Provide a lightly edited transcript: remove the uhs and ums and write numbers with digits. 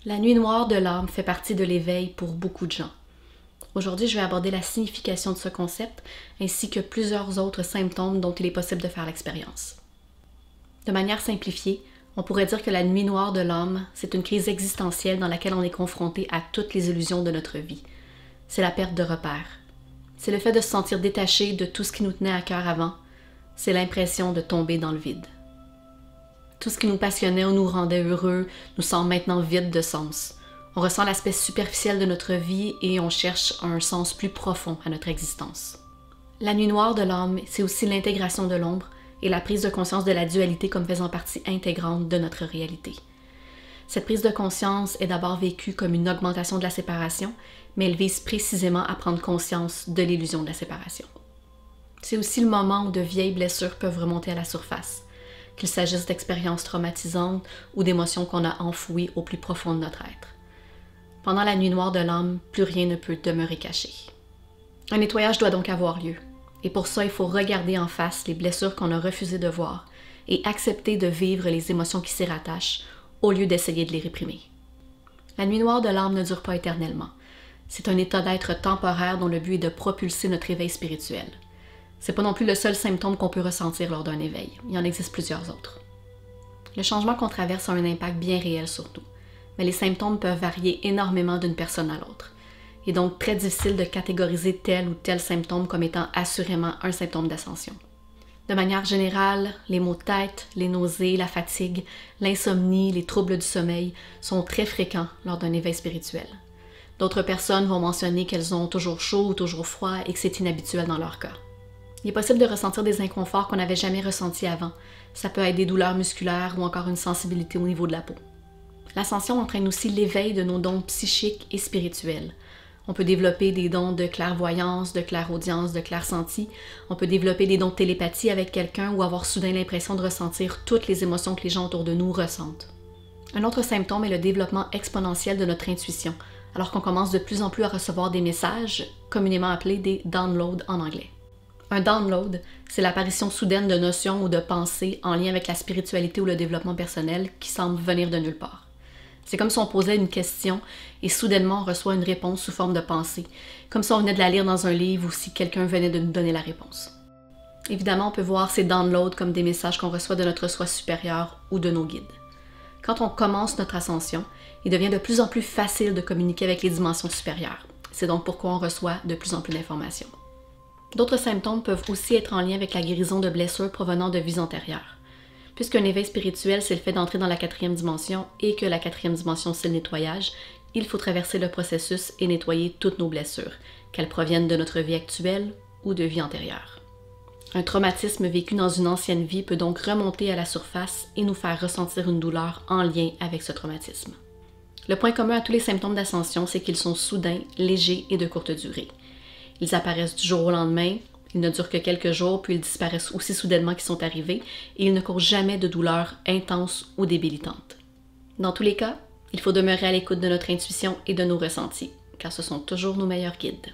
La nuit noire de l'âme fait partie de l'éveil pour beaucoup de gens. Aujourd'hui, je vais aborder la signification de ce concept ainsi que plusieurs autres symptômes dont il est possible de faire l'expérience. De manière simplifiée, on pourrait dire que la nuit noire de l'âme, c'est une crise existentielle dans laquelle on est confronté à toutes les illusions de notre vie. C'est la perte de repères. C'est le fait de se sentir détaché de tout ce qui nous tenait à cœur avant. C'est l'impression de tomber dans le vide. Tout ce qui nous passionnait ou nous rendait heureux nous semble maintenant vide de sens. On ressent l'aspect superficiel de notre vie et on cherche un sens plus profond à notre existence. La nuit noire de l'âme, c'est aussi l'intégration de l'ombre et la prise de conscience de la dualité comme faisant partie intégrante de notre réalité. Cette prise de conscience est d'abord vécue comme une augmentation de la séparation, mais elle vise précisément à prendre conscience de l'illusion de la séparation. C'est aussi le moment où de vieilles blessures peuvent remonter à la surface, qu'il s'agisse d'expériences traumatisantes ou d'émotions qu'on a enfouies au plus profond de notre être. Pendant la nuit noire de l'âme, plus rien ne peut demeurer caché. Un nettoyage doit donc avoir lieu, et pour ça, il faut regarder en face les blessures qu'on a refusé de voir et accepter de vivre les émotions qui s'y rattachent au lieu d'essayer de les réprimer. La nuit noire de l'âme ne dure pas éternellement. C'est un état d'être temporaire dont le but est de propulser notre éveil spirituel. C'est pas non plus le seul symptôme qu'on peut ressentir lors d'un éveil. Il y en existe plusieurs autres. Le changement qu'on traverse a un impact bien réel sur nous, mais les symptômes peuvent varier énormément d'une personne à l'autre. Il est donc très difficile de catégoriser tel ou tel symptôme comme étant assurément un symptôme d'ascension. De manière générale, les maux de tête, les nausées, la fatigue, l'insomnie, les troubles du sommeil sont très fréquents lors d'un éveil spirituel. D'autres personnes vont mentionner qu'elles ont toujours chaud ou toujours froid et que c'est inhabituel dans leur cas. Il est possible de ressentir des inconforts qu'on n'avait jamais ressentis avant. Ça peut être des douleurs musculaires ou encore une sensibilité au niveau de la peau. L'ascension entraîne aussi l'éveil de nos dons psychiques et spirituels. On peut développer des dons de clairvoyance, de clairaudience, de clairsenti. On peut développer des dons de télépathie avec quelqu'un ou avoir soudain l'impression de ressentir toutes les émotions que les gens autour de nous ressentent. Un autre symptôme est le développement exponentiel de notre intuition, alors qu'on commence de plus en plus à recevoir des messages, communément appelés des downloads en anglais. Un download, c'est l'apparition soudaine de notions ou de pensées en lien avec la spiritualité ou le développement personnel qui semblent venir de nulle part. C'est comme si on posait une question et soudainement on reçoit une réponse sous forme de pensée, comme si on venait de la lire dans un livre ou si quelqu'un venait de nous donner la réponse. Évidemment, on peut voir ces downloads comme des messages qu'on reçoit de notre soi supérieur ou de nos guides. Quand on commence notre ascension, il devient de plus en plus facile de communiquer avec les dimensions supérieures. C'est donc pourquoi on reçoit de plus en plus d'informations. D'autres symptômes peuvent aussi être en lien avec la guérison de blessures provenant de vies antérieures. Puisqu'un éveil spirituel, c'est le fait d'entrer dans la 4e dimension et que la 4e dimension, c'est le nettoyage, il faut traverser le processus et nettoyer toutes nos blessures, qu'elles proviennent de notre vie actuelle ou de vie antérieure. Un traumatisme vécu dans une ancienne vie peut donc remonter à la surface et nous faire ressentir une douleur en lien avec ce traumatisme. Le point commun à tous les symptômes d'ascension, c'est qu'ils sont soudains, légers et de courte durée. Ils apparaissent du jour au lendemain, ils ne durent que quelques jours, puis ils disparaissent aussi soudainement qu'ils sont arrivés, et ils ne causent jamais de douleurs intenses ou débilitantes. Dans tous les cas, il faut demeurer à l'écoute de notre intuition et de nos ressentis, car ce sont toujours nos meilleurs guides.